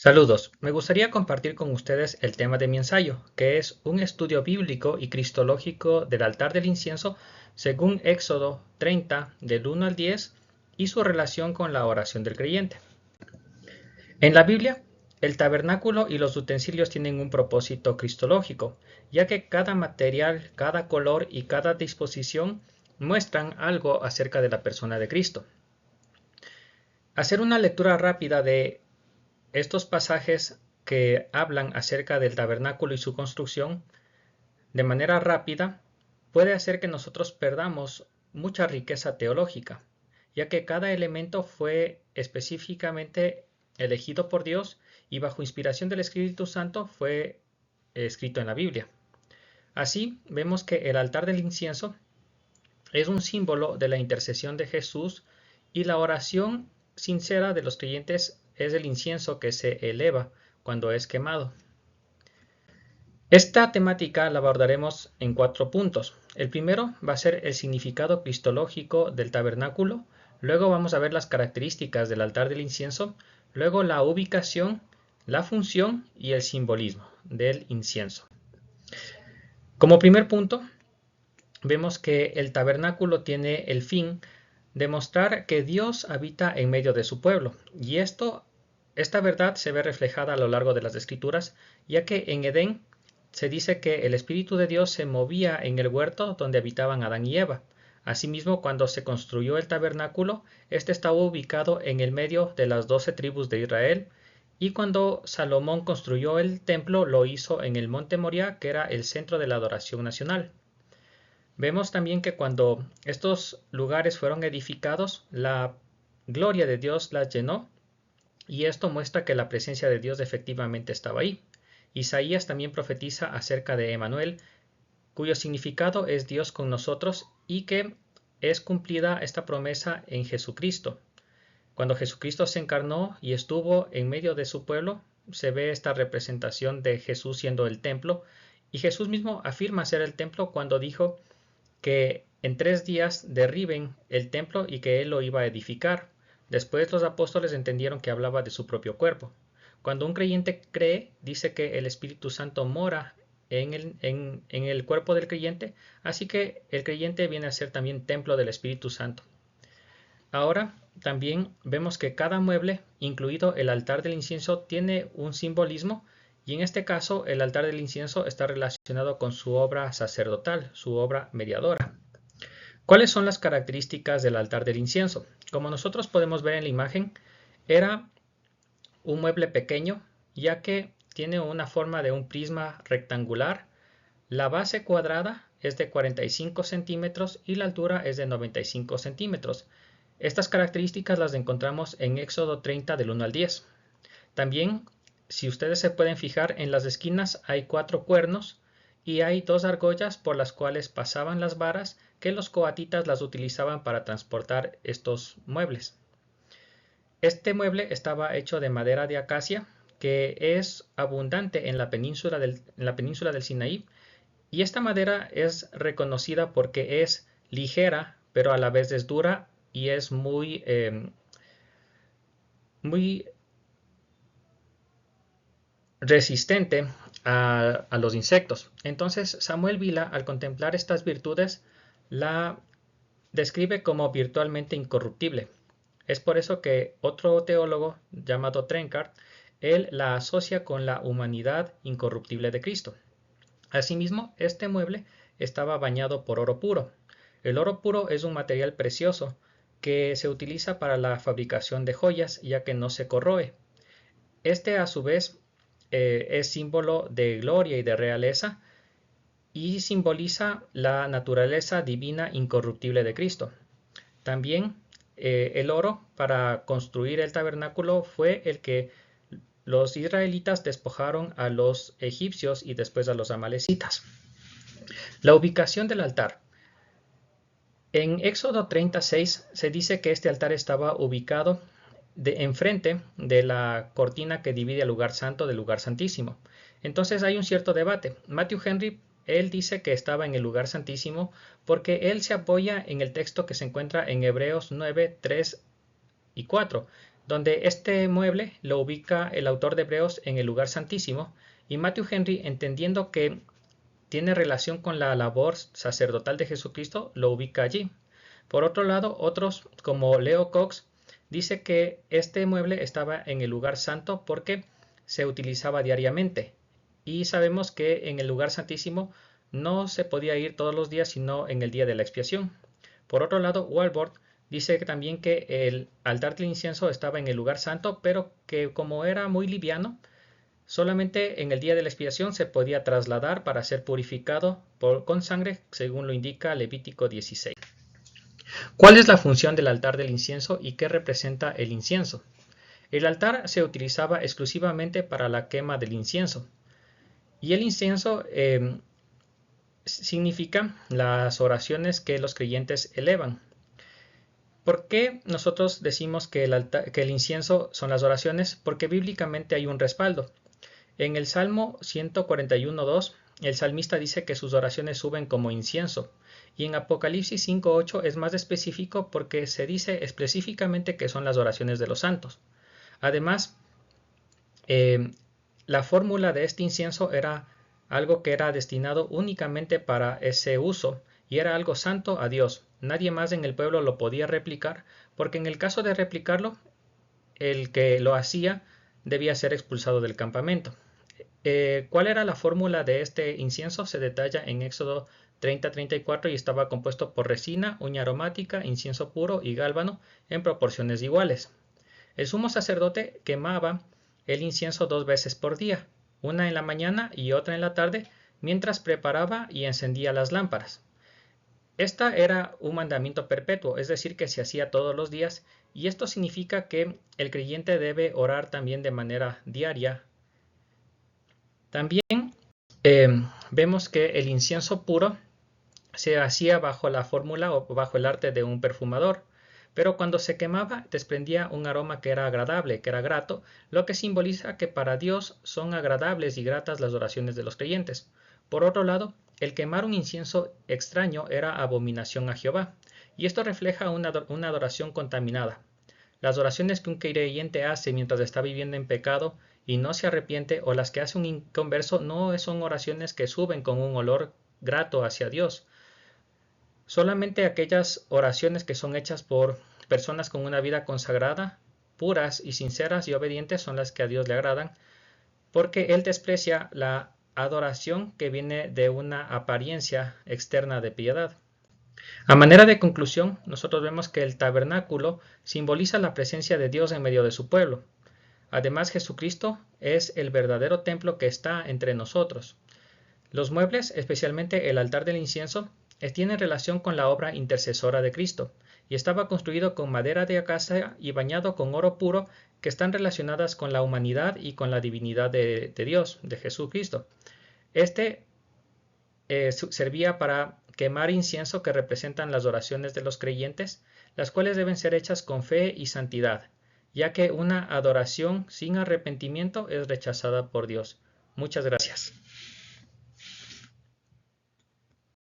Saludos, me gustaría compartir con ustedes el tema de mi ensayo, que es un estudio bíblico y cristológico del altar del incienso según Éxodo 30 del 1 al 10 y su relación con la oración del creyente. En la Biblia, el tabernáculo y los utensilios tienen un propósito cristológico, ya que cada material, cada color y cada disposición muestran algo acerca de la persona de Cristo. Hacer una lectura rápida de estos pasajes que hablan acerca del tabernáculo y su construcción de manera rápida puede hacer que nosotros perdamos mucha riqueza teológica, ya que cada elemento fue específicamente elegido por Dios y bajo inspiración del Espíritu Santo fue escrito en la Biblia. Así vemos que el altar del incienso es un símbolo de la intercesión de Jesús y la oración sincera de los creyentes es el incienso que se eleva cuando es quemado. Esta temática la abordaremos en 4 puntos. El primero va a ser el significado cristológico del tabernáculo, luego vamos a ver las características del altar del incienso, luego la ubicación, la función y el simbolismo del incienso. Como primer punto, vemos que el tabernáculo tiene el fin de mostrar que Dios habita en medio de su pueblo, y esta verdad se ve reflejada a lo largo de las Escrituras, ya que en Edén se dice que el Espíritu de Dios se movía en el huerto donde habitaban Adán y Eva. Asimismo, cuando se construyó el tabernáculo, este estaba ubicado en el medio de las 12 tribus de Israel, y cuando Salomón construyó el templo, lo hizo en el monte Moriah, que era el centro de la adoración nacional. Vemos también que cuando estos lugares fueron edificados, la gloria de Dios las llenó, y esto muestra que la presencia de Dios efectivamente estaba ahí. Isaías también profetiza acerca de Emanuel, cuyo significado es Dios con nosotros, y que es cumplida esta promesa en Jesucristo. Cuando Jesucristo se encarnó y estuvo en medio de su pueblo, se ve esta representación de Jesús siendo el templo, y Jesús mismo afirma ser el templo cuando dijo que en 3 días derriben el templo y que él lo iba a edificar. Después los apóstoles entendieron que hablaba de su propio cuerpo. Cuando un creyente cree, dice que el Espíritu Santo mora en el cuerpo del creyente, así que el creyente viene a ser también templo del Espíritu Santo. Ahora también vemos que cada mueble, incluido el altar del incienso, tiene un simbolismo, y en este caso el altar del incienso está relacionado con su obra sacerdotal, su obra mediadora. ¿Cuáles son las características del altar del incienso? Como nosotros podemos ver en la imagen, era un mueble pequeño, ya que tiene una forma de un prisma rectangular. La base cuadrada es de 45 centímetros y la altura es de 95 centímetros. Estas características las encontramos en Éxodo 30 del 1 al 10. También, si ustedes se pueden fijar, en las esquinas hay 4 cuernos y hay 2 argollas por las cuales pasaban las varas que los coatitas las utilizaban para transportar estos muebles. Este mueble estaba hecho de madera de acacia, que es abundante en la península del Sinaí, y esta madera es reconocida porque es ligera, pero a la vez es dura y es muy resistente a los insectos. Entonces Samuel Vila, al contemplar estas virtudes, la describe como virtualmente incorruptible. Es por eso que otro teólogo llamado Trencard, él la asocia con la humanidad incorruptible de Cristo. Asimismo, este mueble estaba bañado por oro puro. El oro puro es un material precioso que se utiliza para la fabricación de joyas, ya que no se corroe. Este, a su vez, es símbolo de gloria y de realeza, y simboliza la naturaleza divina incorruptible de Cristo. También el oro para construir el tabernáculo fue el que los israelitas despojaron a los egipcios y después a los amalecitas. La ubicación del altar. En Éxodo 36 se dice que este altar estaba ubicado enfrente de la cortina que divide el lugar santo del lugar santísimo. Entonces hay un cierto debate. Matthew Henry, él dice que estaba en el lugar santísimo porque él se apoya en el texto que se encuentra en Hebreos 9, 3 y 4, donde este mueble lo ubica el autor de Hebreos en el lugar santísimo, y Matthew Henry, entendiendo que tiene relación con la labor sacerdotal de Jesucristo, lo ubica allí. Por otro lado, otros como Leo Cox dice que este mueble estaba en el lugar santo porque se utilizaba diariamente, y sabemos que en el lugar santísimo no se podía ir todos los días sino en el día de la expiación. Por otro lado, Walworth dice también que el altar del incienso estaba en el lugar santo, pero que como era muy liviano, solamente en el día de la expiación se podía trasladar para ser purificado con sangre, según lo indica Levítico 16. ¿Cuál es la función del altar del incienso y qué representa el incienso? El altar se utilizaba exclusivamente para la quema del incienso, y el incienso significa las oraciones que los creyentes elevan. ¿Por qué nosotros decimos que el incienso son las oraciones? Porque bíblicamente hay un respaldo. En el Salmo 141.2, el salmista dice que sus oraciones suben como incienso, y en Apocalipsis 5.8 es más específico porque se dice específicamente que son las oraciones de los santos. Además, la fórmula de este incienso era algo que era destinado únicamente para ese uso, y era algo santo a Dios. Nadie más en el pueblo lo podía replicar, porque en el caso de replicarlo, el que lo hacía debía ser expulsado del campamento. ¿Cuál era la fórmula de este incienso? Se detalla en Éxodo 30:34 y estaba compuesto por resina, uña aromática, incienso puro y gálbano en proporciones iguales. El sumo sacerdote quemaba el incienso 2 veces por día, una en la mañana y otra en la tarde, mientras preparaba y encendía las lámparas. Esta era un mandamiento perpetuo, es decir, que se hacía todos los días, y esto significa que el creyente debe orar también de manera diaria. También vemos que el incienso puro se hacía bajo la fórmula o bajo el arte de un perfumador, pero cuando se quemaba desprendía un aroma que era agradable, que era grato, lo que simboliza que para Dios son agradables y gratas las oraciones de los creyentes. Por otro lado, el quemar un incienso extraño era abominación a Jehová, y esto refleja una adoración contaminada. Las oraciones que un creyente hace mientras está viviendo en pecado y no se arrepiente, o las que hace un inconverso, no son oraciones que suben con un olor grato hacia Dios. Solamente aquellas oraciones que son hechas por personas con una vida consagrada, puras y sinceras y obedientes, son las que a Dios le agradan, porque Él desprecia la adoración que viene de una apariencia externa de piedad. A manera de conclusión, nosotros vemos que el tabernáculo simboliza la presencia de Dios en medio de su pueblo. Además, Jesucristo es el verdadero templo que está entre nosotros. Los muebles, especialmente el altar del incienso, tienen relación con la obra intercesora de Cristo, y estaba construido con madera de acacia y bañado con oro puro, que están relacionadas con la humanidad y con la divinidad de Dios, de Jesucristo. Servía para quemar incienso que representan las oraciones de los creyentes, las cuales deben ser hechas con fe y santidad, ya que una adoración sin arrepentimiento es rechazada por Dios. Muchas gracias.